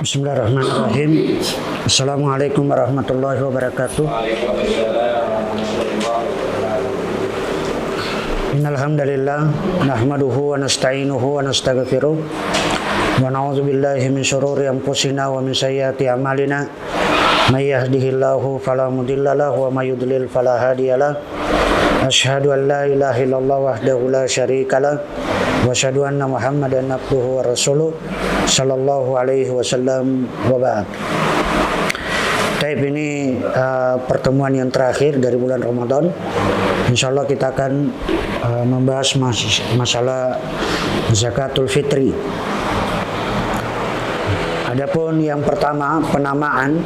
Bismillahirrahmanirrahim. Assalamualaikum warahmatullahi wabarakatuh. Innal hamdalillah nahmaduhu wa nasta'inuhu wa nastaghfiruh wa na'udzu billahi min shururi anfusina wa min sayyiati a'malina. May yahdihillahu fala mudilla lahu wa may yudlil fala hadiyalah. Asyhadu an la ilaha illallah wahdahu la syarikalah wa asyhadu anna Muhammadan abduhu wa rasuluh sallallahu alaihi wasallam wa ba'd. Taib ini pertemuan yang terakhir dari bulan Ramadan. Insyaallah kita akan membahas masalah zakatul fitri. Adapun yang pertama penamaan.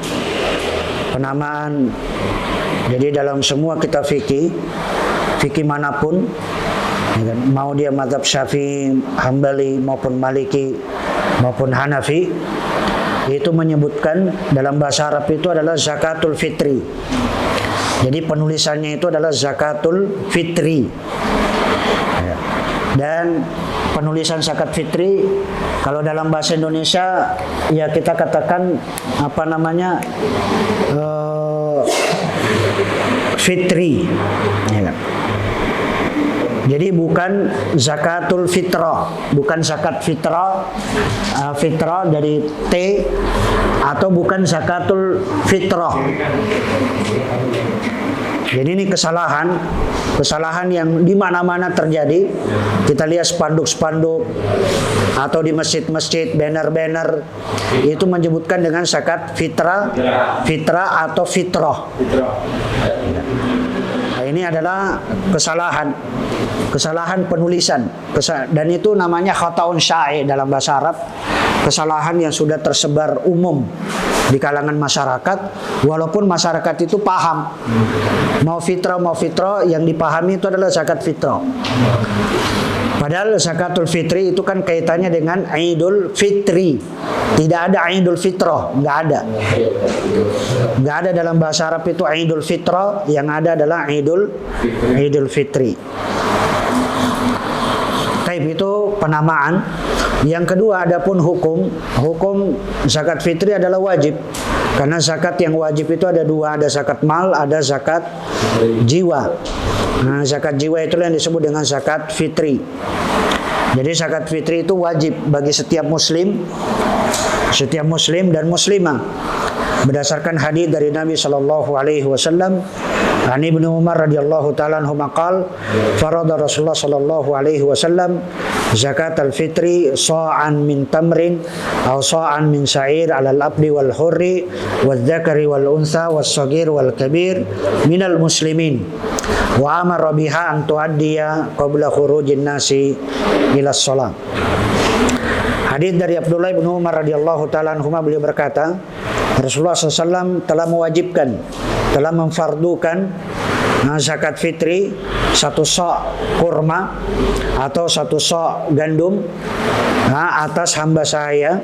Jadi dalam semua kitab fikih manapun, mau dia mazhab Syafi'i, Hambali maupun Maliki maupun Hanafi, itu menyebutkan dalam bahasa Arab itu adalah zakatul fitri. Jadi penulisannya itu adalah zakatul fitri. Dan penulisan zakat fitri kalau dalam bahasa Indonesia ya kita katakan fitri, ya. Jadi bukan zakatul fitrah, bukan zakat fitrah, fitrah dari T, atau bukan zakatul fitrah. Jadi ini kesalahan yang di mana-mana terjadi. Kita lihat spanduk-spanduk atau di masjid-masjid, banner-banner itu menyebutkan dengan zakat fitrah atau fitrah. Nah, ini adalah kesalahan penulisan, dan itu namanya khataun syai' dalam bahasa Arab. Kesalahan yang sudah tersebar umum di kalangan masyarakat, walaupun masyarakat itu paham mau fitrah yang dipahami itu adalah zakat fitrah. Padahal zakatul fitri itu kan kaitannya dengan Idul Fitri. Tidak ada Idul Fitrah, nggak ada dalam bahasa Arab itu Idul Fitrah. Yang ada adalah Idul Fitri. Taib itu penamaan. Yang kedua, adapun hukum zakat fitri adalah wajib. Karena zakat yang wajib itu ada dua, ada zakat mal, ada zakat jiwa. Nah, zakat jiwa itulah yang disebut dengan zakat fitri. Jadi zakat fitri itu wajib bagi setiap muslim dan muslimah. Berdasarkan hadis dari Nabi sallallahu alaihi wasallam, Ani Ibnu Umar radhiyallahu taala anhu maqal, farada Rasulullah sallallahu alaihi wasallam zakat al-fitri sa'an min tamrin aw sa'an min sa'ir 'ala al-abdi wal hurri wadh-dhakari wal untha was-saghir wal kabir minal muslimin wa amara biha an tuaddiya qabla khurujin nasi ila shalah. Hadis dari Abdullah bin Umar radhiyallahu taala anhuma, beliau berkata, Rasulullah SAW telah mewajibkan, telah memfardukan zakat fitri 1 sok kurma atau 1 sok gandum atas hamba sahaya,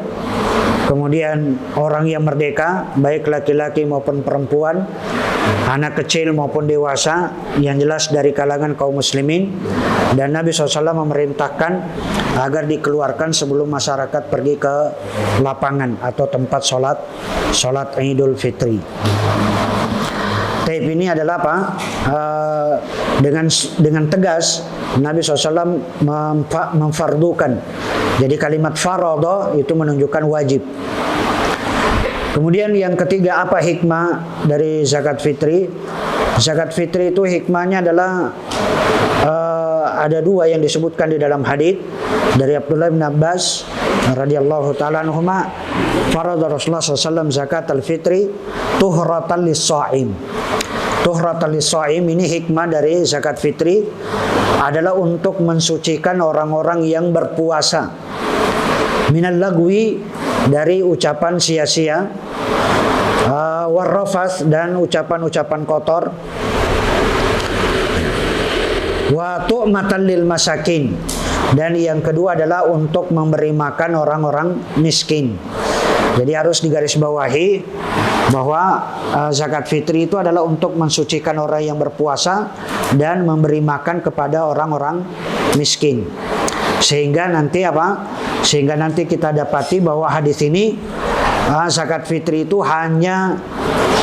kemudian orang yang merdeka, baik laki-laki maupun perempuan, anak kecil maupun dewasa, yang jelas dari kalangan kaum muslimin. Dan Nabi SAW memerintahkan agar dikeluarkan sebelum masyarakat pergi ke lapangan atau tempat sholat Idul Fitri. Taib ini adalah apa? Dengan tegas Nabi SAW memfardukan. Jadi kalimat faradha itu menunjukkan wajib. Kemudian yang ketiga, apa hikmah dari zakat fitri? Zakat fitri itu hikmahnya adalah ada dua yang disebutkan di dalam hadis dari Abdullah bin Abbas radhiyallahu taala anhuma, farada Rasulullah SAW zakat al-fitri tuhratan lis-shaim. Tuhratan lis-shaim, ini hikmah dari zakat fitri adalah untuk mensucikan orang-orang yang berpuasa. Minal lagwi, dari ucapan sia-sia, warrafas, dan ucapan-ucapan kotor, wa tu'matan lil masakin, dan yang kedua adalah untuk memberi makan orang-orang miskin. Jadi harus digarisbawahi bahwa zakat fitri itu adalah untuk mensucikan orang yang berpuasa dan memberi makan kepada orang-orang miskin. Sehingga nanti kita dapati bahwa hadis ini zakat fitri itu hanya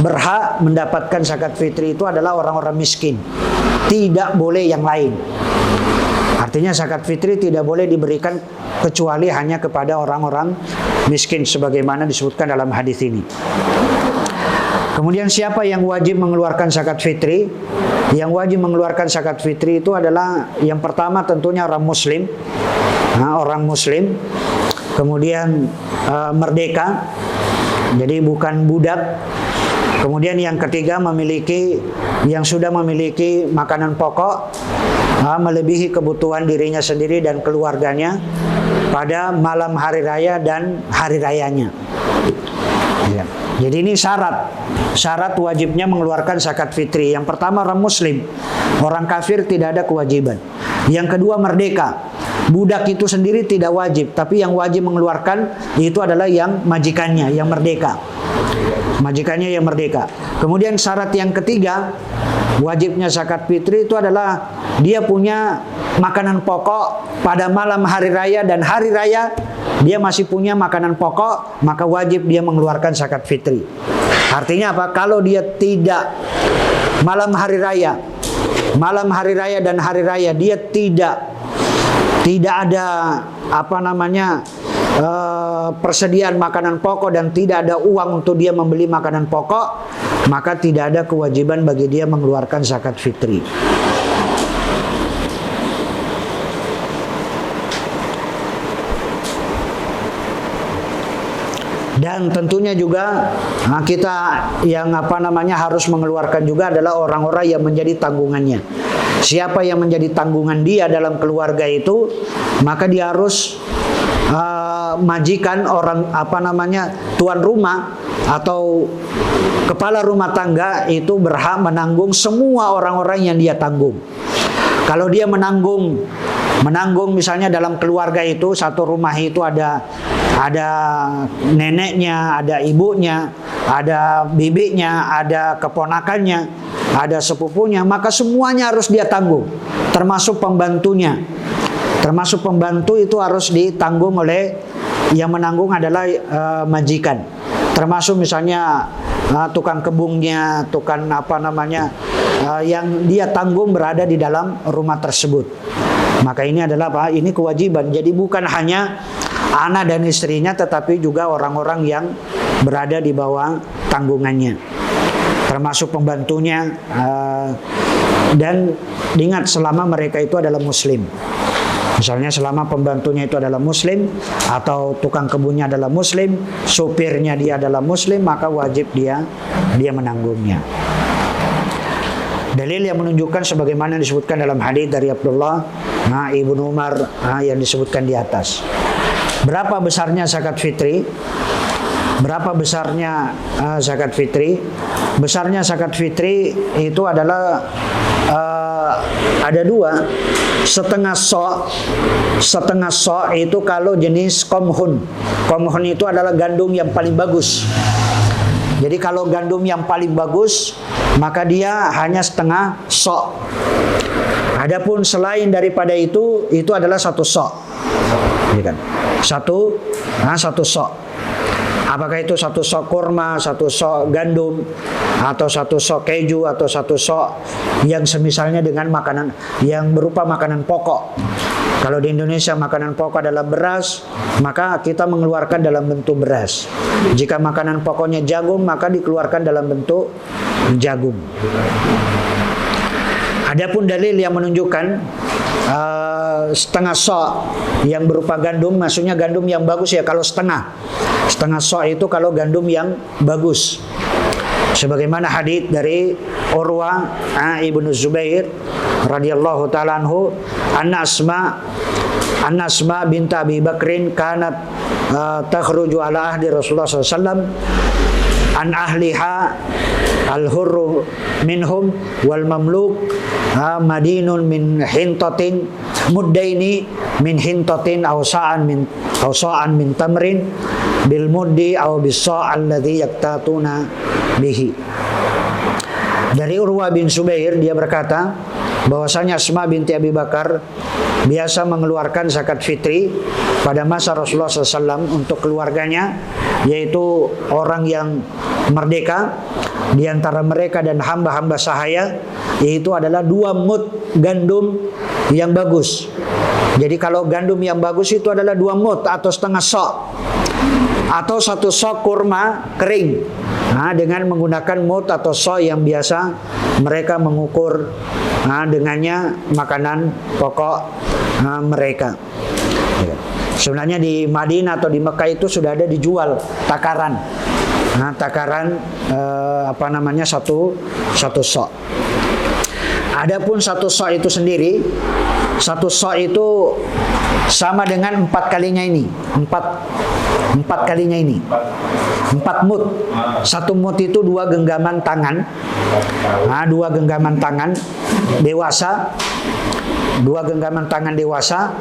berhak mendapatkan zakat fitri itu adalah orang-orang miskin, tidak boleh yang lain. Artinya zakat fitri tidak boleh diberikan kecuali hanya kepada orang-orang miskin sebagaimana disebutkan dalam hadis ini. Kemudian siapa yang wajib mengeluarkan zakat fitri? Yang wajib mengeluarkan zakat fitri itu adalah yang pertama tentunya orang muslim. Orang muslim. Kemudian merdeka. Jadi bukan budak. Kemudian yang ketiga yang sudah memiliki makanan pokok melebihi kebutuhan dirinya sendiri dan keluarganya pada malam hari raya dan hari rayanya. Ya. Jadi ini syarat wajibnya mengeluarkan zakat fitri. Yang pertama orang muslim, orang kafir tidak ada kewajiban. Yang kedua merdeka, budak itu sendiri tidak wajib, tapi yang wajib mengeluarkan itu adalah yang majikannya, yang merdeka. Majikannya yang merdeka. Kemudian syarat yang ketiga wajibnya zakat fitri itu adalah dia punya makanan pokok pada malam hari raya dan hari raya dia masih punya makanan pokok, maka wajib dia mengeluarkan zakat fitri. Artinya apa? Kalau dia tidak malam hari raya dan hari raya dia tidak ada persediaan makanan pokok dan tidak ada uang untuk dia membeli makanan pokok, maka tidak ada kewajiban bagi dia mengeluarkan zakat fitri. Dan tentunya juga kita yang harus mengeluarkan juga adalah orang-orang yang menjadi tanggungannya. Siapa yang menjadi tanggungan dia dalam keluarga itu, maka dia harus majikan tuan rumah atau kepala rumah tangga itu berhak menanggung semua orang-orang yang dia tanggung. Kalau dia menanggung misalnya dalam keluarga itu satu rumah itu ada neneknya, ada ibunya, ada bibinya, ada keponakannya, ada sepupunya, maka semuanya harus dia tanggung, termasuk pembantunya. Termasuk pembantu itu harus ditanggung oleh yang menanggung adalah majikan. Termasuk misalnya tukang kebunnya, tukang yang dia tanggung berada di dalam rumah tersebut. Maka ini adalah ini kewajiban. Jadi bukan hanya anak dan istrinya, tetapi juga orang-orang yang berada di bawah tanggungannya, termasuk pembantunya. Dan ingat selama mereka itu adalah muslim. Misalnya selama pembantunya itu adalah muslim, atau tukang kebunnya adalah muslim, supirnya dia adalah muslim, maka wajib dia menanggungnya. Dalil yang menunjukkan sebagaimana disebutkan dalam hadis dari Abdullah ibnu Umar yang disebutkan di atas. Berapa besarnya zakat fitri? Berapa besarnya zakat fitri? Besarnya zakat fitri itu adalah ada dua. Setengah sok itu kalau jenis komhun. Komhun itu adalah gandum yang paling bagus. Jadi kalau gandum yang paling bagus, maka dia hanya setengah sok. Adapun selain daripada itu adalah satu sok. Satu sok. Apakah itu satu sok kurma, satu sok gandum, atau satu sok keju, atau satu sok yang semisalnya dengan makanan yang berupa makanan pokok. Kalau di Indonesia makanan pokok adalah beras, maka kita mengeluarkan dalam bentuk beras. Jika makanan pokoknya jagung, maka dikeluarkan dalam bentuk jagung. Adapun dalil yang menunjukkan setengah sok yang berupa gandum, maksudnya gandum yang bagus ya. Kalau setengah sok itu kalau gandum yang bagus, sebagaimana hadits dari Urwah ibnu Zubair radhiyallahu taala anhu, anna Asma bint Abi Bakrin kanat takhruju ala ahdi Rasulullah SAW an ahliha al-hurru minhum wal mamluk madinun min hintatin muddaini min hintatin aw sa'an min tamrin bil muddi aw bis sa' alladhi yaktatuna bihi. Dari Urwah bin Zubair, dia berkata bahwasanya Asma binti Abi Bakar biasa mengeluarkan zakat fitri pada masa Rasulullah SAW untuk keluarganya, yaitu orang yang merdeka di antara mereka dan hamba-hamba sahaya, yaitu adalah 2 mud gandum yang bagus. Jadi kalau gandum yang bagus itu adalah 2 mud atau setengah sok, atau 1 sok kurma kering. Nah, dengan menggunakan mud atau sok yang biasa mereka mengukur dengannya makanan pokok mereka. Sebenarnya di Madinah atau di Mekah itu sudah ada dijual takaran. Takaran satu sok. Adapun 1 sok itu sendiri, 1 sok itu sama dengan 4 kalinya ini. 4 kalinya ini. 4 mud. 1 mud itu 2 genggaman tangan. 2 genggaman tangan dewasa. 2 genggaman tangan dewasa.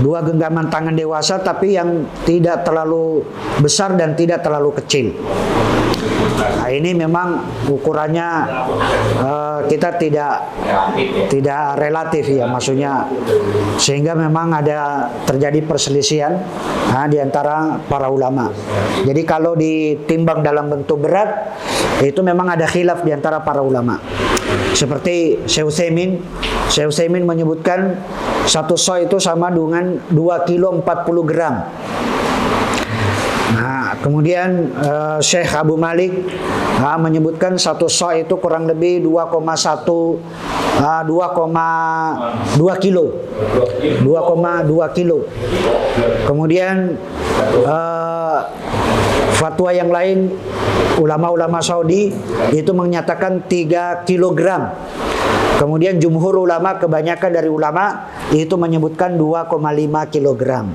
2 genggaman tangan dewasa, tapi yang tidak terlalu besar dan tidak terlalu kecil. Nah, ini memang ukurannya kita tidak relatif ya, maksudnya sehingga memang ada terjadi perselisihan di antara para ulama. Jadi kalau ditimbang dalam bentuk berat itu memang ada khilaf di antara para ulama. Seperti Syekh Utsaimin menyebutkan 1 sok itu sama dengan 2 kilo 40 gram. Nah, kemudian Syekh Abu Malik menyebutkan 1 sok itu kurang lebih 2,2 kilo. 2,2 kilo. Kemudian fatwa yang lain, ulama-ulama Saudi itu menyatakan 3 kilogram. Kemudian jumhur ulama, kebanyakan dari ulama itu menyebutkan 2,5 kilogram.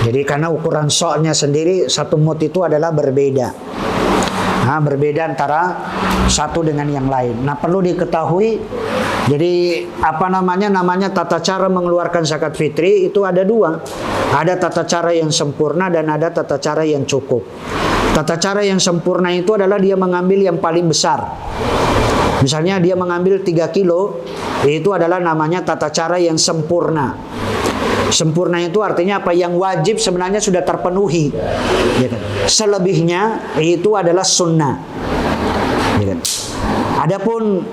Jadi karena ukuran soknya sendiri 1 mud itu adalah berbeda. Berbeda antara satu dengan yang lain. Nah, perlu diketahui, jadi namanya tata cara mengeluarkan zakat fitri itu ada 2. Ada tata cara yang sempurna dan ada tata cara yang cukup. Tata cara yang sempurna itu adalah dia mengambil yang paling besar. Misalnya dia mengambil 3 kilo, itu adalah namanya tata cara yang sempurna. Sempurna itu artinya apa? Yang wajib sebenarnya sudah terpenuhi. Selebihnya itu adalah sunnah. Adapun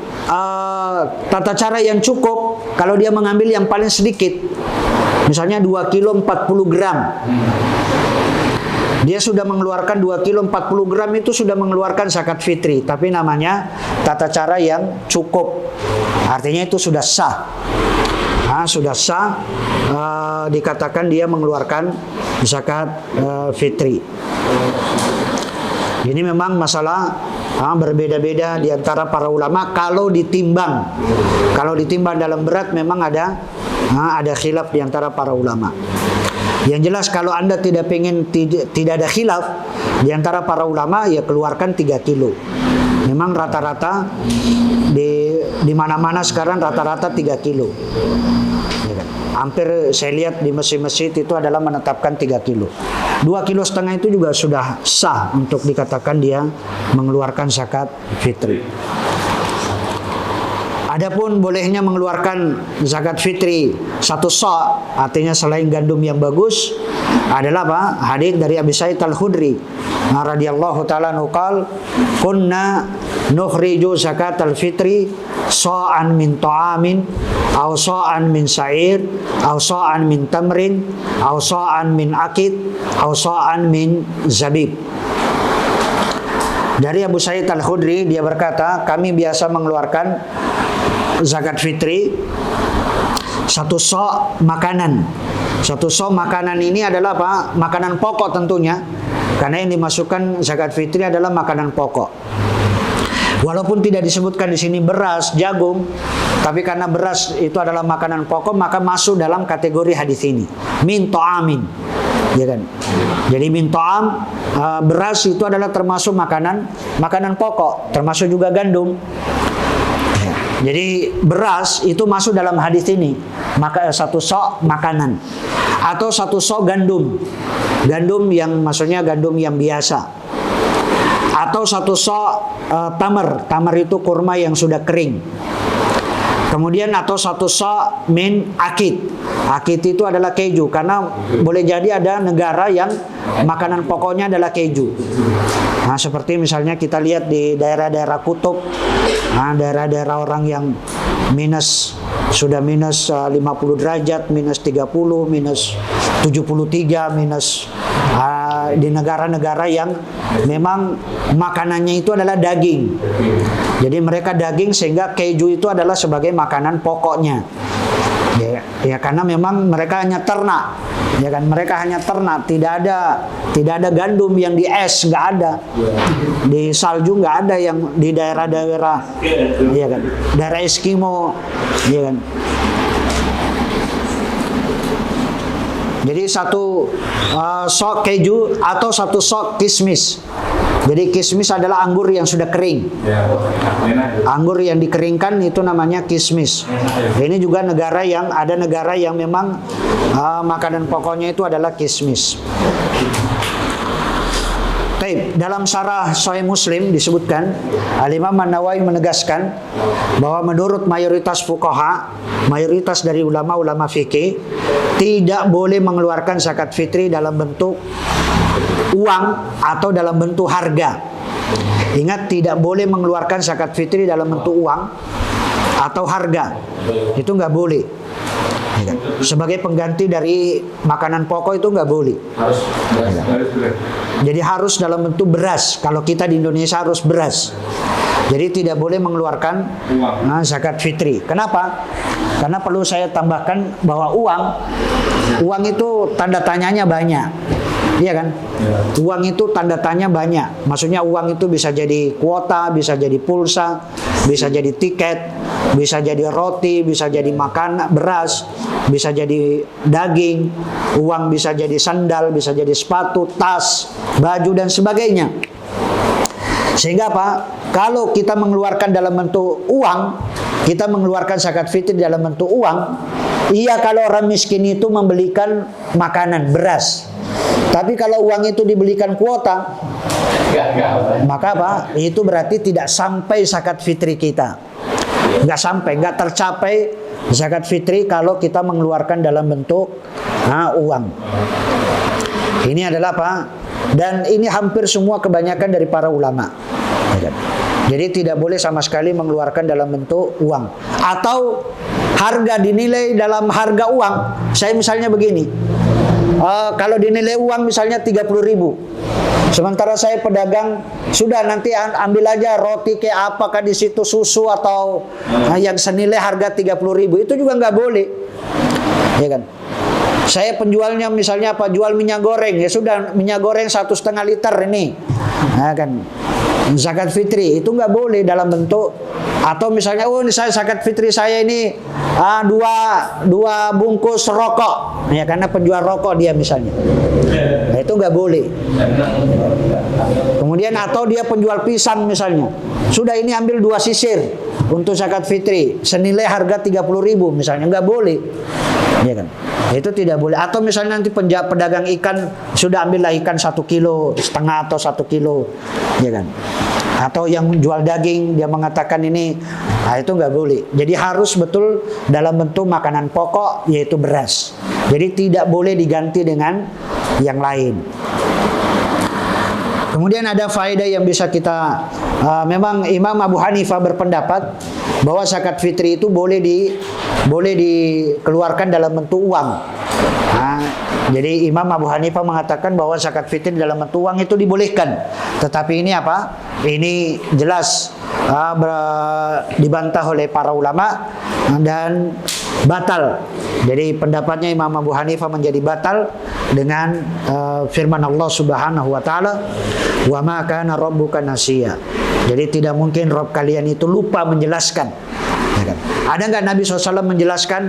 tata cara yang cukup, kalau dia mengambil yang paling sedikit, misalnya 2 kilo 40 gram. Dia sudah mengeluarkan 2 kilo 40 gram itu sudah mengeluarkan zakat fitri, tapi namanya tata cara yang cukup. Artinya itu sudah sah. Sudah sah, dikatakan dia mengeluarkan zakat fitri. Ini memang masalah berbeda-beda di antara para ulama. Kalau ditimbang dalam berat memang ada khilaf di antara para ulama. Yang jelas kalau Anda tidak ada khilaf di antara para ulama, ya keluarkan 3 kilo. Memang rata-rata di mana-mana sekarang rata-rata 3 kilo. Hampir saya lihat di masjid-masjid itu adalah menetapkan 3 kilo. 2,5 kilo itu juga sudah sah untuk dikatakan dia mengeluarkan zakat fitri. Adapun bolehnya mengeluarkan zakat fitri 1 sok, artinya selain gandum yang bagus, adalah apa? Hadis dari Abi Sa'id Al-Khudri radhiyallahu taala anhu qala kunna nukhriju zakatal fitri sa'an min ta'amin aw sa'an min sa'ir aw sa'an min tamrin aw sa'an min akid aw sa'an min zabib. Dari Abu Sa'id Al-Khudri, dia berkata, kami biasa mengeluarkan zakat fitri 1 sok makanan. 1 sok makanan ini adalah apa? Makanan pokok tentunya. Karena yang dimasukkan zakat fitri adalah makanan pokok. Walaupun tidak disebutkan di sini beras, jagung, tapi karena beras itu adalah makanan pokok, maka masuk dalam kategori hadis ini. Min ta'amin. Ya kan? Jadi min ta'am, beras itu adalah termasuk makanan pokok, termasuk juga gandum. Jadi beras itu masuk dalam hadis ini. Maka 1 sok makanan atau 1 sok gandum. Gandum yang maksudnya gandum yang biasa. Atau 1 sok tamar. Tamar itu kurma yang sudah kering. Kemudian atau satu sa' min akid. Akid itu adalah keju, karena boleh jadi ada negara yang makanan pokoknya adalah keju. Nah, seperti misalnya kita lihat di daerah-daerah kutub, daerah-daerah orang yang sudah minus 50 derajat, minus 30, minus 73, minus di negara-negara yang memang makanannya itu adalah daging. Jadi mereka daging, sehingga keju itu adalah sebagai makanan pokoknya. Ya, karena memang mereka hanya ternak, ya kan, mereka hanya ternak, tidak ada gandum yang di es, nggak ada, di salju nggak ada, yang di daerah-daerah, ya kan, daerah Eskimo, ya kan. Jadi satu sok keju atau satu sok kismis. Jadi kismis adalah anggur yang sudah kering. Anggur yang dikeringkan itu namanya kismis. Ini juga ada negara yang memang makanan pokoknya itu adalah kismis. Dalam syarah Sahih Muslim disebutkan, Al-Imam An-Nawawi menegaskan bahwa menurut mayoritas fuqaha, mayoritas dari ulama-ulama fikih, tidak boleh mengeluarkan zakat fitri dalam bentuk uang atau dalam bentuk harga. Ingat, tidak boleh mengeluarkan zakat fitri dalam bentuk uang atau harga. Itu nggak boleh. Sebagai pengganti dari makanan pokok itu nggak boleh. Jadi harus dalam bentuk beras. Kalau kita di Indonesia harus beras. Jadi tidak boleh mengeluarkan zakat fitri. Kenapa? Karena perlu saya tambahkan bahwa uang itu tanda tanyanya banyak. Iya kan? Uang itu tanda tanya banyak. Maksudnya uang itu bisa jadi kuota, bisa jadi pulsa, bisa jadi tiket, bisa jadi roti, bisa jadi makan beras, bisa jadi daging, uang bisa jadi sandal, bisa jadi sepatu, tas, baju dan sebagainya. Sehingga apa? Kalau kita mengeluarkan dalam bentuk uang, kita mengeluarkan zakat fitri dalam bentuk uang, iya kalau orang miskin itu membelikan makanan, beras. Tapi kalau uang itu dibelikan kuota, maka apa? Itu berarti tidak sampai zakat fitri kita. Nggak tercapai zakat fitri kalau kita mengeluarkan dalam bentuk uang. Ini adalah apa? Dan ini hampir semua kebanyakan dari para ulama. Jadi tidak boleh sama sekali mengeluarkan dalam bentuk uang. Atau harga dinilai dalam harga uang. Saya misalnya begini. Kalau dinilai uang misalnya 30.000, sementara saya pedagang, sudah nanti ambil aja roti kayak apakah di situ susu atau yang senilai harga 30.000, itu juga nggak boleh, ya kan? Saya penjualnya misalnya apa, jual minyak goreng, ya sudah minyak goreng 1,5 liter ini, ya kan? Zakat fitri itu nggak boleh dalam bentuk, atau misalnya ini saya zakat fitri saya ini dua bungkus rokok, ya karena penjual rokok dia misalnya, nah, itu nggak boleh. Kemudian atau dia penjual pisang misalnya, sudah ini ambil 2 sisir untuk zakat fitri senilai harga 30.000 misalnya, nggak boleh, ya kan? Itu tidak boleh. Atau misalnya nanti pedagang ikan sudah ambillah ikan 1,5 kilo atau 1 kilo, ya kan? Atau yang jual daging dia mengatakan ini, itu nggak boleh. Jadi harus betul dalam bentuk makanan pokok, yaitu beras. Jadi tidak boleh diganti dengan yang lain. Kemudian ada faedah yang bisa kita, memang Imam Abu Hanifah berpendapat bahwa zakat fitri itu boleh dikeluarkan dalam bentuk uang. Jadi Imam Abu Hanifah mengatakan bahwa zakat fitri dalam bentuk uang itu dibolehkan. Tetapi ini apa? Ini jelas dibantah oleh para ulama dan batal. Jadi pendapatnya Imam Abu Hanifah menjadi batal dengan firman Allah Subhanahu wa taala, "Wa ma kana rabbuka nasiya." Jadi tidak mungkin Rabb kalian itu lupa menjelaskan. Ya kan? Ada nggak Nabi SAW menjelaskan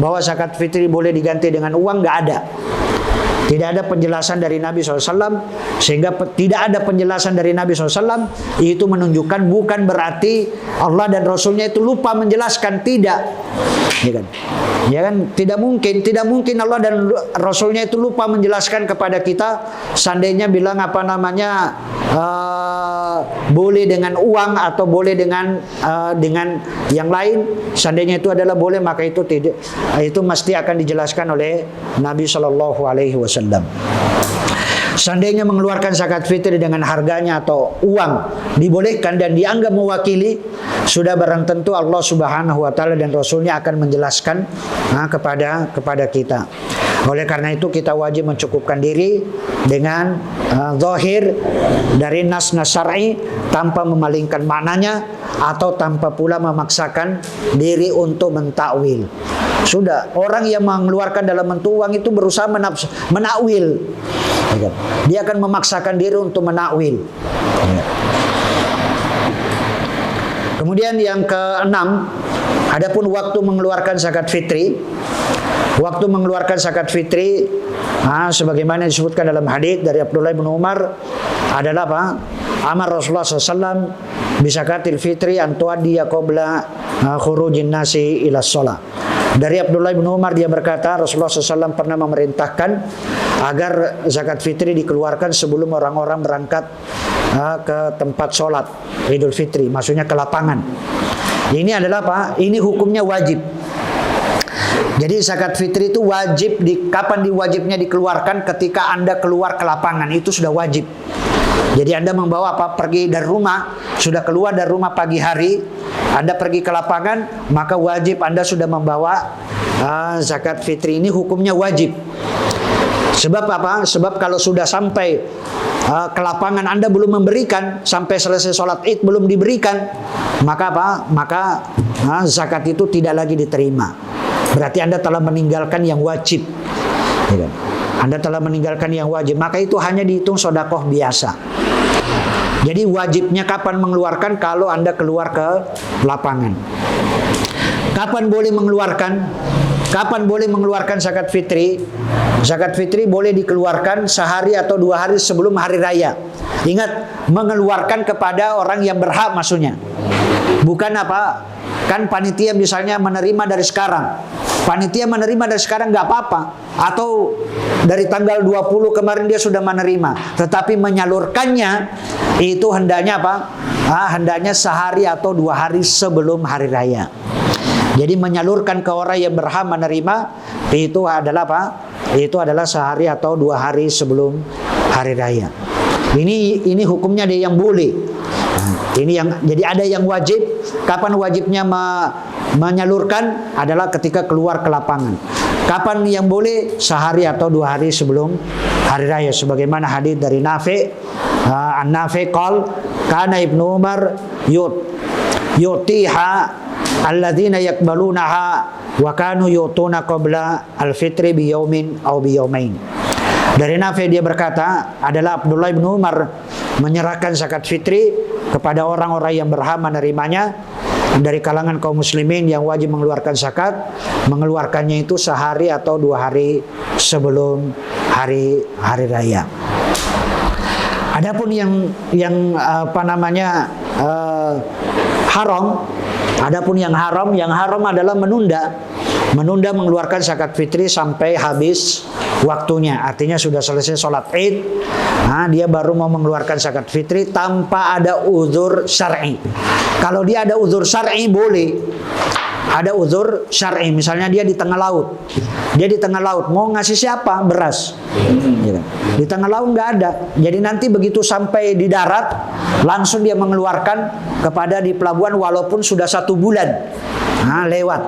bahwa zakat fitri boleh diganti dengan uang? Nggak ada. Tidak ada penjelasan dari Nabi SAW, sehingga tidak ada penjelasan dari Nabi SAW itu menunjukkan bukan berarti Allah dan Rasulnya itu lupa menjelaskan, tidak, ya kan? Ya kan? Tidak mungkin Allah dan Rasulnya itu lupa menjelaskan kepada kita. Seandainya bilang boleh dengan uang atau boleh dengan yang lain. Seandainya itu adalah boleh, maka itu tidak, itu mesti akan dijelaskan oleh Nabi Shallallahu Alaihi Wasallam. Seandainya mengeluarkan zakat fitri dengan harganya atau uang dibolehkan dan dianggap mewakili, sudah barang tentu Allah Subhanahu wa taala dan Rasulnya akan menjelaskan kepada kita. Oleh karena itu kita wajib mencukupkan diri dengan zahir dari nas-nas syar'i tanpa memalingkan maknanya atau tanpa pula memaksakan diri untuk mentakwil. Sudah, orang yang mengeluarkan dalam bentuk uang itu berusaha menakwil. Dia akan memaksakan diri untuk menakwil. Kemudian yang keenam, adapun waktu mengeluarkan zakat fitri. Waktu mengeluarkan zakat fitri, sebagaimana disebutkan dalam hadis dari Abdullah bin Umar adalah apa? Amar Rasulullah SAW bisakatil fitri an tuaddiya qabla khurujin nasi ila shalah. Dari Abdullah bin Umar dia berkata Rasulullah SAW pernah memerintahkan agar zakat fitri dikeluarkan sebelum orang-orang berangkat ke tempat sholat Idul Fitri, maksudnya ke lapangan. Ini adalah apa? Ini hukumnya wajib. Jadi zakat fitri itu wajib kapan wajibnya dikeluarkan? Ketika Anda keluar ke lapangan, itu sudah wajib. Jadi Anda membawa apa? Pergi dari rumah, sudah keluar dari rumah pagi hari, Anda pergi ke lapangan, maka wajib Anda sudah membawa zakat fitri. Ini hukumnya wajib. Sebab apa? Sebab kalau sudah sampai ke lapangan Anda belum memberikan, sampai selesai sholat id belum diberikan, maka apa? Maka zakat itu tidak lagi diterima. Berarti Anda telah meninggalkan yang wajib. Anda telah meninggalkan yang wajib, maka itu hanya dihitung sedekah biasa. Jadi wajibnya kapan mengeluarkan? Kalau Anda keluar ke lapangan. Kapan boleh mengeluarkan? Kapan boleh mengeluarkan zakat fitri? Zakat fitri boleh dikeluarkan sehari atau 2 hari sebelum hari raya. Ingat, mengeluarkan kepada orang yang berhak maksudnya. Bukan apa? Kan panitia misalnya menerima dari sekarang. Panitia menerima dari sekarang nggak apa-apa. Atau dari tanggal 20 kemarin dia sudah menerima. Tetapi menyalurkannya itu hendaknya apa? Hendaknya sehari atau 2 hari sebelum hari raya. Jadi menyalurkan ke orang yang berhak menerima itu adalah apa? Itu adalah sehari atau 2 hari sebelum hari raya. Ini hukumnya ada yang boleh. Ini yang jadi ada yang wajib. Kapan wajibnya menyalurkan adalah ketika keluar ke lapangan. Kapan yang boleh? Sehari atau 2 hari sebelum hari raya. Sebagaimana hadis dari Nafi, An-Nafi qol kana Ibnu Umar yutiha alladzina yaqbalunaha wa kanu yutuna qabla al-fitri bi yaumin aw bi yaumain. Dari Nafi dia berkata, adalah Abdullah bin Umar menyerahkan zakat fitri kepada orang-orang yang berhak menerimanya dari kalangan kaum muslimin yang wajib mengeluarkan zakat, mengeluarkannya itu sehari atau 2 hari sebelum hari raya. Adapun yang apa namanya haram, adapun yang haram adalah menunda mengeluarkan zakat fitri sampai habis waktunya. Artinya sudah selesai sholat id, dia baru mau mengeluarkan zakat fitri tanpa ada uzur syar'i. Kalau dia ada uzur syar'i boleh. Ada uzur syar'i, misalnya dia di tengah laut. Dia di tengah laut, mau ngasih siapa? Beras. Di tengah laut nggak ada. Jadi nanti begitu sampai di darat, langsung dia mengeluarkan kepada di pelabuhan walaupun sudah 1 bulan lewat.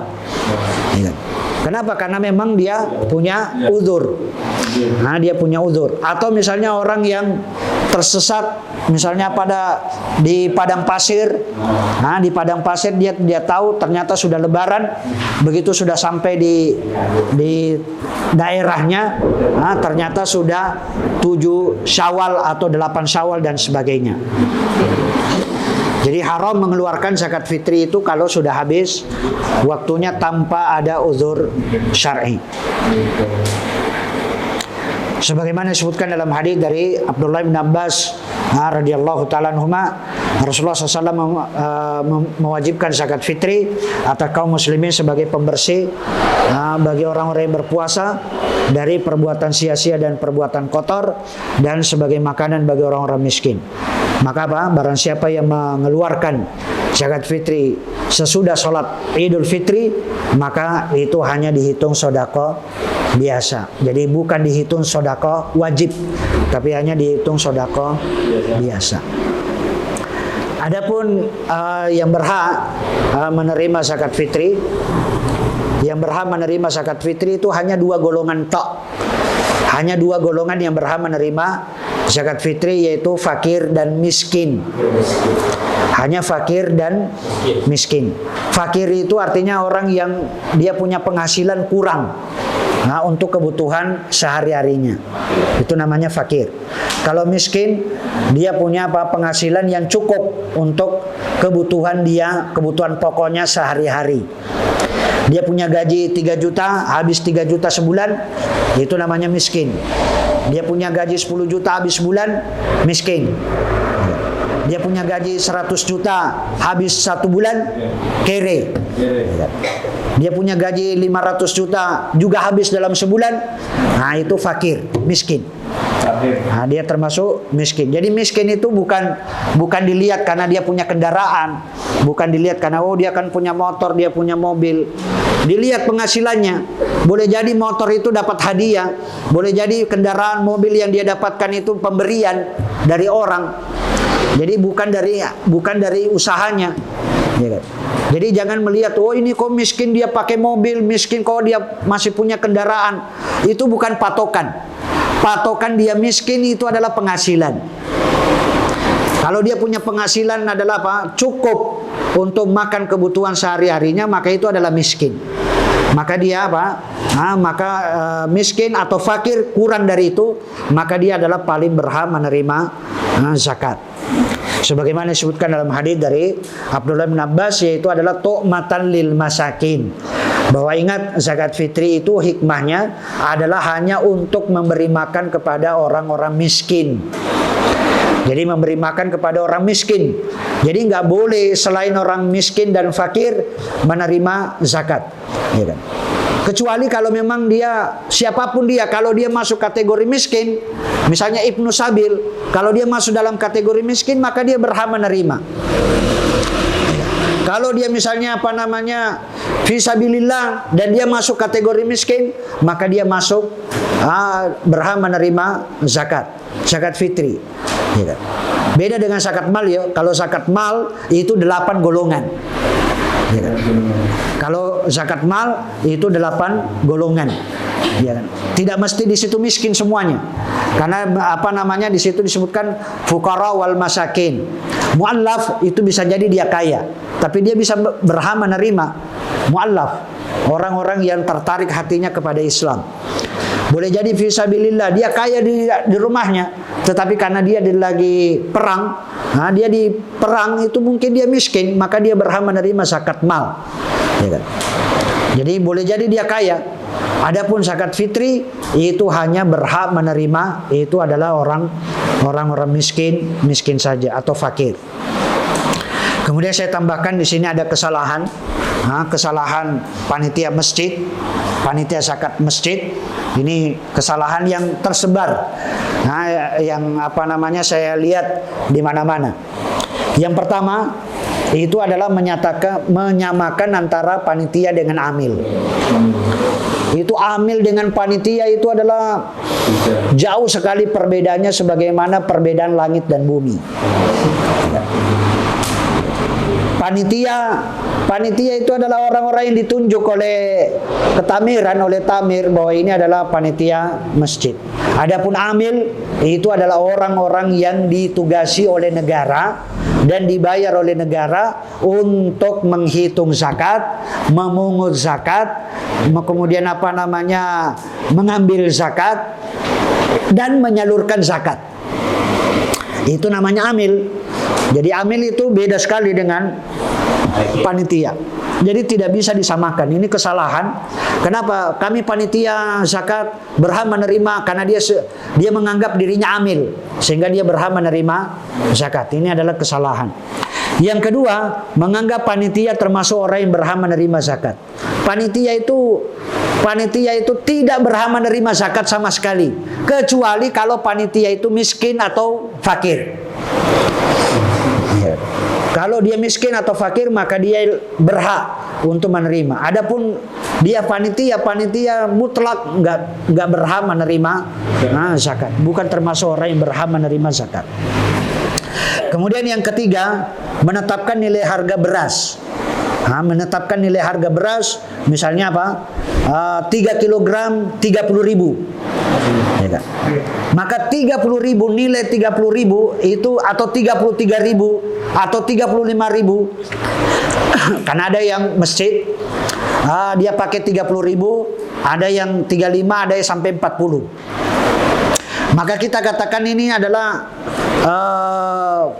Kenapa? Karena memang dia punya uzur. Dia punya uzur. Atau misalnya orang yang tersesat, misalnya di padang pasir. Di padang pasir dia tahu ternyata sudah lebaran. Begitu sudah sampai di daerahnya, ternyata sudah 7 Syawal atau 8 Syawal dan sebagainya. Jadi haram mengeluarkan zakat fitri itu kalau sudah habis waktunya tanpa ada uzur syar'i. Sebagaimana disebutkan dalam hadis dari Abdullah bin Abbas radhiyallahu taala anhuma, Rasulullah SAW mewajibkan zakat fitri atas kaum muslimin sebagai pembersih bagi orang-orang yang berpuasa dari perbuatan sia-sia dan perbuatan kotor, dan sebagai makanan bagi orang-orang miskin. Maka barang siapa yang mengeluarkan zakat fitri sesudah sholat Idul Fitri, maka itu hanya dihitung sodako biasa. Jadi bukan dihitung sodako wajib, tapi hanya dihitung sodako biasa. Adapun yang berhak menerima zakat fitri, itu hanya dua golongan tok. Hanya dua golongan yang berhak menerima zakat fitri, yaitu fakir dan miskin. Hanya fakir dan miskin. Fakir itu artinya orang yang dia punya penghasilan kurang untuk kebutuhan sehari-harinya. Itu namanya fakir. Kalau miskin, dia punya penghasilan yang cukup untuk kebutuhan pokoknya sehari-hari. Dia punya gaji 3 juta, habis 3 juta sebulan, itu namanya miskin. Dia punya gaji 10 juta habis sebulan, miskin. Dia punya gaji 100 juta habis 1 bulan, kere. Dia punya gaji 500 juta juga habis dalam sebulan, nah itu fakir, miskin. Nah, dia termasuk miskin. Jadi miskin itu bukan dilihat karena dia punya kendaraan, bukan dilihat karena dia kan punya motor, dia punya mobil. Dilihat penghasilannya. Boleh jadi motor itu dapat hadiah, boleh jadi kendaraan mobil yang dia dapatkan itu pemberian dari orang. Jadi bukan dari usahanya. Jadi jangan melihat, oh ini kok miskin dia pakai mobil, miskin kok dia masih punya kendaraan. Itu bukan patokan. Patokan dia miskin itu adalah penghasilan. Kalau dia punya penghasilan adalah cukup untuk makan kebutuhan sehari-harinya, maka itu adalah miskin. Maka dia miskin atau fakir kurang dari itu, maka dia adalah paling berhak menerima zakat. Sebagaimana disebutkan dalam hadis dari Abdullah bin Abbas, yaitu adalah tu'matan lil masakin. Bahwa ingat, zakat fitri itu hikmahnya adalah hanya untuk memberi makan kepada orang-orang miskin. Jadi memberi makan kepada orang miskin. Jadi nggak boleh selain orang miskin dan fakir menerima zakat. Ya kan? Kecuali kalau memang dia, siapapun dia, kalau dia masuk kategori miskin, misalnya Ibnu Sabil, kalau dia masuk dalam kategori miskin, maka dia berhak menerima. Kalau dia misalnya fisabilillah dan dia masuk kategori miskin, maka dia masuk berhak menerima zakat fitri. Ya. Beda dengan zakat mal ya. Kalau zakat mal itu 8 golongan. Ya. Kalau zakat mal itu 8 golongan. Ya kan? Tidak mesti di situ miskin semuanya. Karena di situ disebutkan fuqara wal masakin. Mu'allaf itu bisa jadi dia kaya, tapi dia bisa berhak menerima mu'allaf, orang-orang yang tertarik hatinya kepada Islam. Boleh jadi fisabilillah, dia kaya di rumahnya, tetapi karena dia lagi perang, dia di perang itu mungkin dia miskin, maka dia berhak menerima zakat mal. Ya kan? Jadi boleh jadi dia kaya. Adapun zakat fitri itu hanya berhak menerima itu adalah orang-orang miskin saja atau fakir. Kemudian saya tambahkan di sini ada kesalahan panitia masjid, panitia zakat masjid. Ini kesalahan yang tersebar, yang saya lihat di mana-mana. Yang pertama itu adalah menyamakan antara panitia dengan amil. Itu amil dengan panitia itu adalah jauh sekali perbedaannya, sebagaimana perbedaan langit dan bumi. Panitia itu adalah orang-orang yang ditunjuk oleh ketamiran, oleh tamir, bahwa ini adalah panitia masjid. Adapun amil itu adalah orang-orang yang ditugasi oleh negara dan dibayar oleh negara untuk menghitung zakat, memungut zakat, kemudian mengambil zakat dan menyalurkan zakat. Itu namanya amil. Jadi amil itu beda sekali dengan panitia. Jadi tidak bisa disamakan. Ini kesalahan. Kenapa? Kami panitia zakat berhak menerima karena dia menganggap dirinya amil sehingga dia berhak menerima zakat. Ini adalah kesalahan. Yang kedua, menganggap panitia termasuk orang yang berhak menerima zakat. Panitia itu tidak berhak menerima zakat sama sekali, kecuali kalau panitia itu miskin atau fakir. Kalau dia miskin atau fakir, maka dia berhak untuk menerima. Adapun dia panitia mutlak nggak berhak menerima zakat. Bukan termasuk orang yang berhak menerima zakat. Kemudian yang ketiga, menetapkan nilai harga beras. Menetapkan nilai harga beras, misalnya apa? 3 kg 30.000. Ya kan? Maka 30.000, nilai 30.000 itu atau 33.000 atau 35.000. Karena ada yang masjid dia pakai 30.000, ada yang 35, ada yang sampai 40. Maka kita katakan ini adalah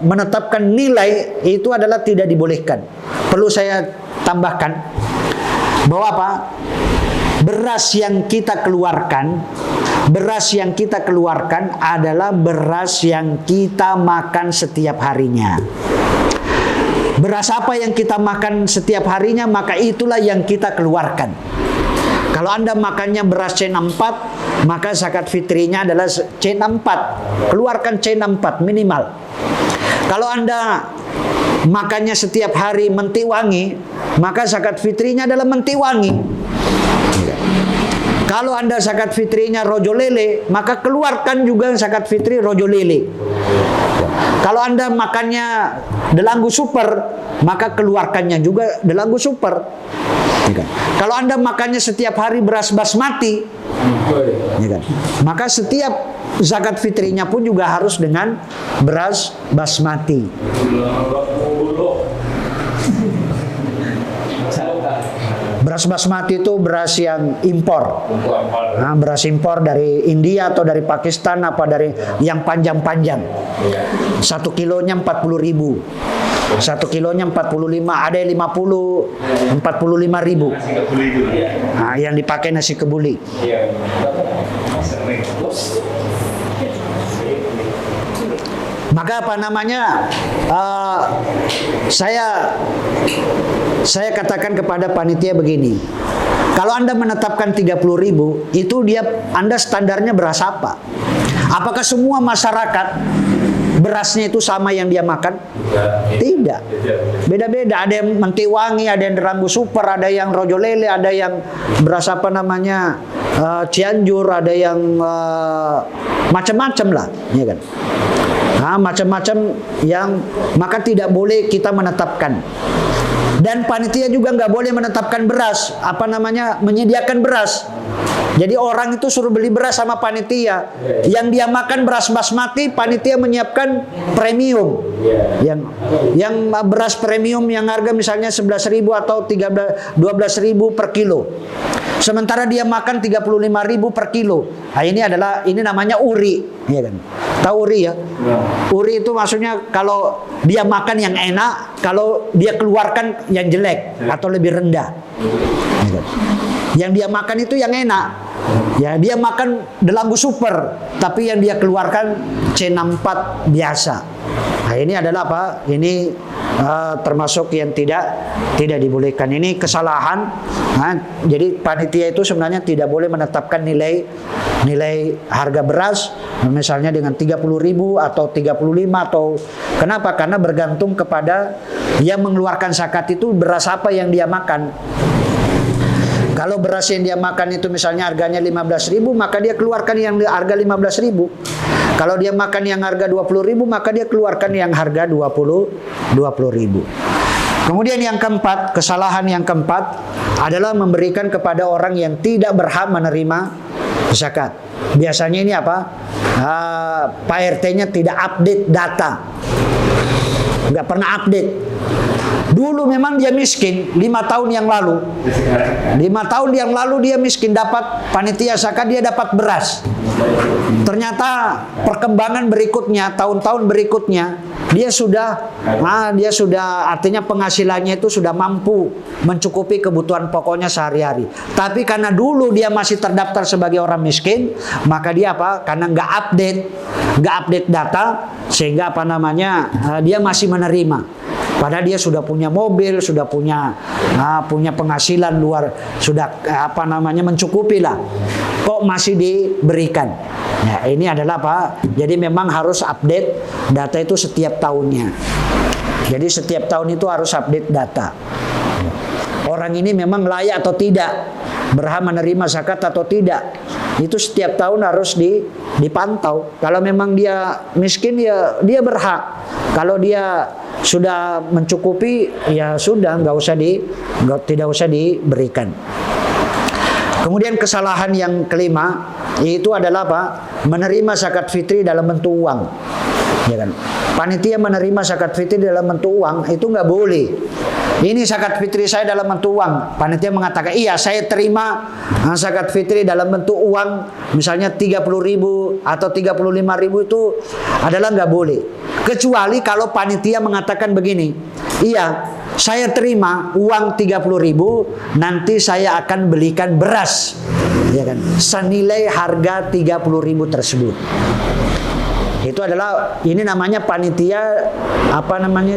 menetapkan nilai itu adalah tidak dibolehkan. Perlu saya tambahkan bahwa apa? Beras yang kita keluarkan adalah beras yang kita makan setiap harinya. Beras apa yang kita makan setiap harinya, maka itulah yang kita keluarkan. Kalau Anda makannya beras C64, maka zakat fitrinya adalah C64. Keluarkan C64 minimal. Kalau Anda makannya setiap hari menti wangi, maka zakat fitrinya adalah menti wangi. Kalau Anda zakat fitrinya rojo lele, maka keluarkan juga zakat fitri rojo lele. Kalau Anda makannya delanggu super, maka keluarkannya juga delanggu super. Kalau Anda makannya setiap hari beras basmati, maka setiap zakat fitrinya pun juga harus dengan beras basmati. Beras basmati itu beras yang impor. Beras impor dari India atau dari Pakistan, apa dari yang panjang-panjang. 1 kilonya 40.000. 1 kilonya 45, ada yang 50, 45.000. Yang dipakai nasi kebuli. Maka apa namanya? Saya katakan kepada panitia begini. Kalau Anda menetapkan 30.000, itu Anda standarnya beras apa? Apakah semua masyarakat berasnya itu sama yang dia makan? Tidak. Beda-beda. Ada yang menti wangi, ada yang deranggu super, ada yang rojo lele, ada yang beras apa namanya Cianjur, ada yang macam-macam lah, ya kan? Macam-macam yang maka tidak boleh kita menetapkan. Dan panitia juga nggak boleh menetapkan beras, apa namanya, menyediakan beras. Jadi orang itu suruh beli beras sama panitia. Yang dia makan beras basmati, panitia menyiapkan premium. Yang beras premium yang harga misalnya 11.000 atau 12.000 per kilo. Sementara dia makan 35.000 per kilo. Ini namanya uri, ya kan? Tahu uri ya? Uri itu maksudnya kalau dia makan yang enak, kalau dia keluarkan yang jelek atau lebih rendah. Ya kan? Yang dia makan itu yang enak. Ya, dia makan delanggu super, tapi yang dia keluarkan C64 biasa. Ini adalah apa? Ini termasuk yang tidak dibolehkan. Ini kesalahan. Jadi panitia itu sebenarnya tidak boleh menetapkan nilai harga beras misalnya dengan 30.000 atau 35 atau kenapa? Karena bergantung kepada yang mengeluarkan zakat itu beras apa yang dia makan. Kalau beras yang dia makan itu misalnya harganya 15.000, maka dia keluarkan yang harga 15.000. Kalau dia makan yang harga 20.000, maka dia keluarkan yang harga 20.000. Kemudian yang keempat, kesalahan yang keempat adalah memberikan kepada orang yang tidak berhak menerima zakat. Biasanya ini apa? Pak RT-nya tidak update data, nggak pernah update. Dulu memang dia miskin 5 tahun yang lalu. 5 tahun yang lalu dia miskin, dapat panitia zakat, dia dapat beras. Ternyata perkembangan berikutnya, tahun-tahun berikutnya, dia sudah artinya penghasilannya itu sudah mampu mencukupi kebutuhan pokoknya sehari-hari. Tapi karena dulu dia masih terdaftar sebagai orang miskin, maka dia karena nggak update data, sehingga dia masih menerima. Padahal dia sudah punya mobil, sudah punya penghasilan luar, sudah mencukupi lah. Kok masih diberikan? Ya, ini adalah jadi memang harus update data itu setiap tahunnya. Jadi setiap tahun itu harus update data. Orang ini memang layak atau tidak, berhak menerima zakat atau tidak. Itu setiap tahun harus dipantau. Kalau memang dia miskin, ya dia berhak. Kalau dia sudah mencukupi, ya sudah, tidak usah diberikan. Kemudian kesalahan yang kelima itu adalah menerima zakat fitri dalam bentuk uang. Ya kan? Panitia menerima zakat fitri dalam bentuk uang itu nggak boleh. Ini zakat fitri saya dalam bentuk uang. Panitia mengatakan, iya saya terima zakat fitri dalam bentuk uang, misalnya 30.000 atau 35.000, itu adalah nggak boleh. Kecuali kalau panitia mengatakan begini, iya saya terima uang 30.000, nanti saya akan belikan beras, ya kan, senilai harga 30.000 tersebut. Itu adalah, ini namanya panitia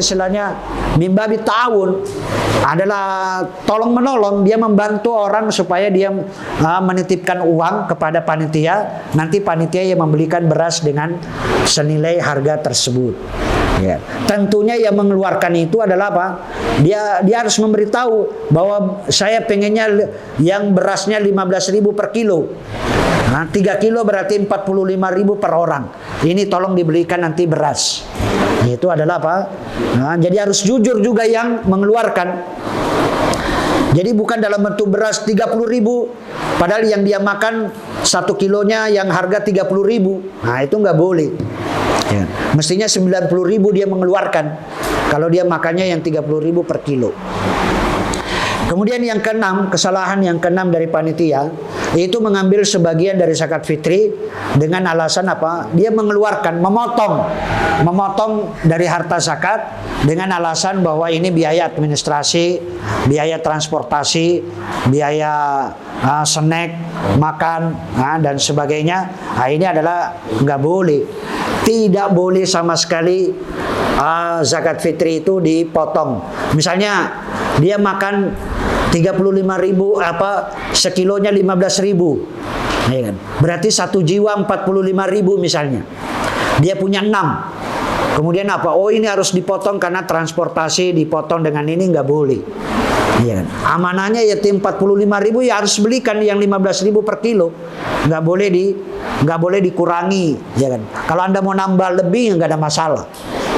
istilahnya mimbabi ta'awun, adalah tolong menolong, dia membantu orang supaya dia menitipkan uang kepada panitia, nanti panitia yang membelikan beras dengan senilai harga tersebut. Ya. Tentunya yang mengeluarkan itu adalah dia harus memberitahu bahwa saya pengennya yang berasnya 15.000 per kilo. 3 kilo berarti 45.000 per orang. Ini tolong dibelikan nanti beras. Itu adalah jadi harus jujur juga yang mengeluarkan. Jadi bukan dalam bentuk beras 30.000, padahal yang dia makan 1 kilonya yang harga 30.000. Nah, itu nggak boleh. Ya. Mestinya 90.000 dia mengeluarkan kalau dia makannya yang 30.000 per kilo. Kemudian yang keenam, kesalahan yang keenam dari panitia, yaitu mengambil sebagian dari zakat fitri dengan alasan dia mengeluarkan, memotong dari harta zakat dengan alasan bahwa ini biaya administrasi, biaya transportasi, biaya snack, makan, dan sebagainya. Nah, ini adalah nggak boleh. Tidak boleh sama sekali zakat fitri itu dipotong. Misalnya dia makan 35.000, sekilonya 15.000. Ya kan? Berarti 1 jiwa 45.000 misalnya. Dia punya 6. Kemudian oh ini harus dipotong karena transportasi, dipotong dengan ini, nggak boleh. Ya kan? Amanahnya ya 45.000 ya harus belikan yang 15.000 per kilo. Nggak boleh dikurangi, ya kan? Kalau Anda mau nambah lebih nggak ada masalah.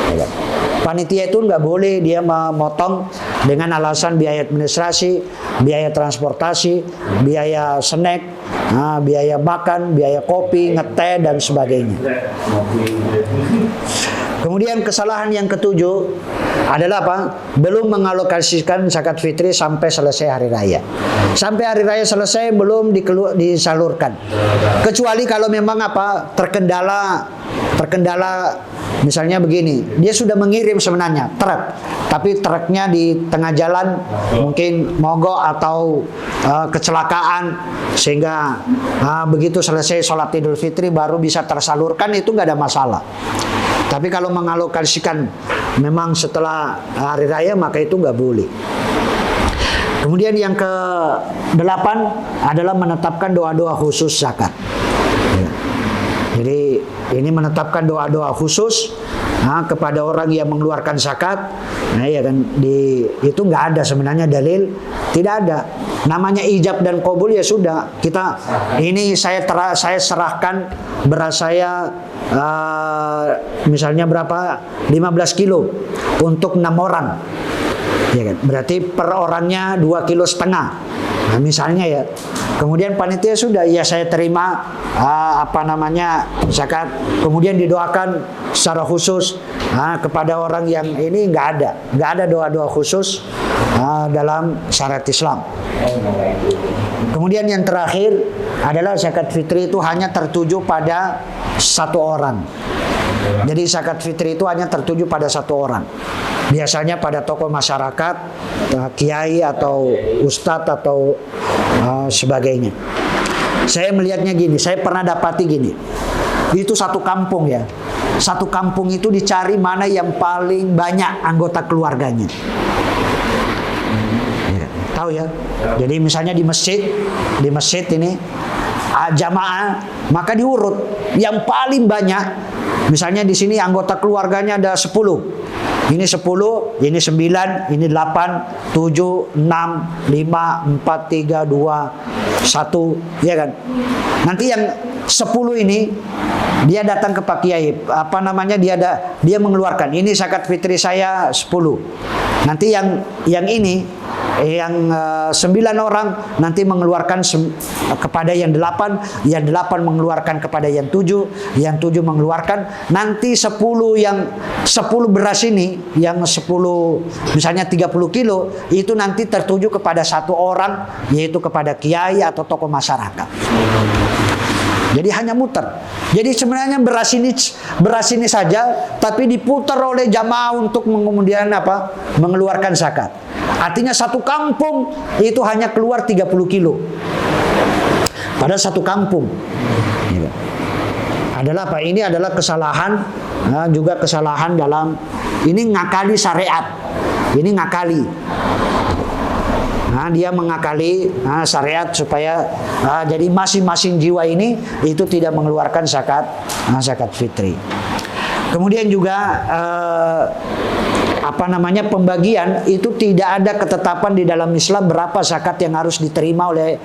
Ya kan? Panitia itu nggak boleh dia memotong dengan alasan biaya administrasi, biaya transportasi, biaya snack, biaya makan, biaya kopi, ngeteh, dan sebagainya. Kemudian kesalahan yang ketujuh adalah belum mengalokasikan zakat fitri sampai selesai hari raya. Sampai hari raya selesai belum disalurkan. Kecuali kalau memang terkendala misalnya begini, dia sudah mengirim sebenarnya truk, tapi truknya di tengah jalan mungkin mogok atau kecelakaan, sehingga begitu selesai sholat Idul Fitri baru bisa tersalurkan, itu nggak ada masalah. Tapi kalau mengalokasikan memang setelah hari raya, maka itu nggak boleh. Kemudian yang ke-8 adalah menetapkan doa-doa khusus zakat. Ya. Jadi ini menetapkan doa-doa khusus kepada orang yang mengeluarkan zakat. Nah, ya kan, itu nggak ada sebenarnya dalil, tidak ada. Namanya ijab dan qabul, ya sudah. Saya serahkan beras saya misalnya berapa? 15 kilo untuk 6 orang. Ya kan? Berarti per orangnya 2,5 kilo. Nah, misalnya ya. Kemudian panitia sudah, ya saya terima zakat. Kemudian didoakan secara khusus kepada orang yang ini nggak ada doa-doa khusus dalam syariat Islam. Kemudian yang terakhir adalah zakat fitri itu hanya tertuju pada satu orang. Jadi zakat fitri itu hanya tertuju pada satu orang. Biasanya pada tokoh masyarakat, kiai atau ustadz atau sebagainya. Saya melihatnya gini, saya pernah dapati gini. Itu satu kampung ya. Satu kampung itu dicari mana yang paling banyak anggota keluarganya. Ya, tahu ya? Jadi misalnya di masjid ini jamaah, maka diurut yang paling banyak. Misalnya di sini anggota keluarganya ada 10. Ini 10, ini 9, ini 8, 7, 6, 5, 4, 3, 2, 1, ya kan? Nanti yang 10 ini dia datang ke Pak Kiai, dia mengeluarkan, ini zakat fitri saya 10. Nanti yang ini yang 9 orang nanti mengeluarkan kepada yang 8, yang 8 mengeluarkan kepada yang 7, yang 7 mengeluarkan, nanti 10 beras ini, yang 10 misalnya 30 kilo, itu nanti tertuju kepada satu orang, yaitu kepada kiai atau tokoh masyarakat. Jadi hanya muter. Jadi sebenarnya beras ini saja, tapi diputar oleh jamaah untuk kemudian mengeluarkan zakat. Artinya satu kampung itu hanya keluar 30 kilo. Pada satu kampung. Adalah apa? Ini adalah kesalahan, juga kesalahan dalam ini ngakali syariat. Ini ngakali. Dia mengakali syariat supaya jadi masing-masing jiwa ini itu tidak mengeluarkan zakat fitri. Kemudian juga pembagian itu tidak ada ketetapan di dalam Islam berapa zakat yang harus diterima oleh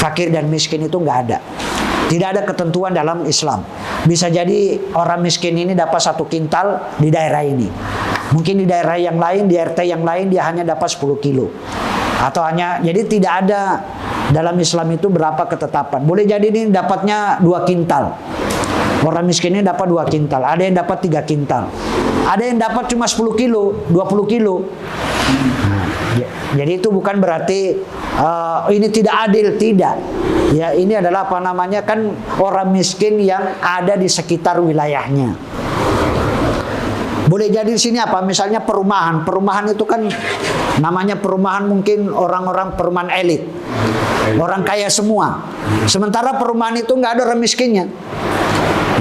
fakir dan miskin, itu nggak ada. Tidak ada ketentuan dalam Islam. Bisa jadi orang miskin ini dapat 1 kintal di daerah ini. Mungkin di daerah yang lain, di RT yang lain dia hanya dapat 10 kilo. Atau jadi tidak ada dalam Islam itu berapa ketetapan. Boleh jadi ini dapatnya 2 kintal. Orang miskin ini dapat 2 kintal. Ada yang dapat 3 kintal. Ada yang dapat cuma 10 kilo, 20 kilo. Jadi itu bukan berarti ini tidak adil, tidak. Ya, ini adalah kan orang miskin yang ada di sekitar wilayahnya. Boleh jadi di sini misalnya perumahan. Perumahan itu kan namanya perumahan, mungkin orang-orang perumahan elit. Orang kaya semua. Sementara perumahan itu nggak ada orang miskinnya.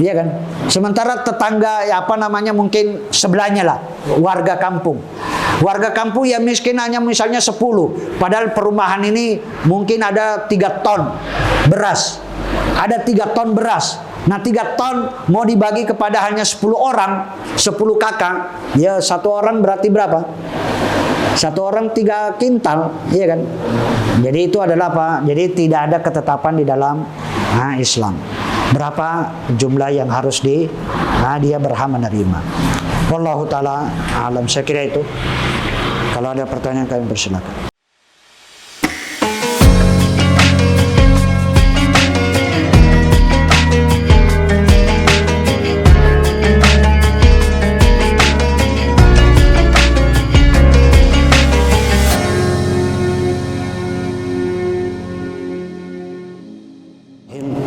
Iya kan? Sementara tetangga mungkin sebelahnya lah, warga kampung. Warga kampung yang miskin hanya misalnya 10. Padahal perumahan ini mungkin ada 3 ton beras. Ada 3 ton beras. Nah 3 ton mau dibagi kepada hanya 10 orang, 10 kakak, ya 1 orang berarti berapa? 1 orang 3 kintal, iya kan? Jadi itu adalah Jadi tidak ada ketetapan di dalam Islam. Berapa jumlah yang harus dia berhak menerima. Wallahu ta'ala alam. Saya kira itu. Kalau ada pertanyaan kami persilakan.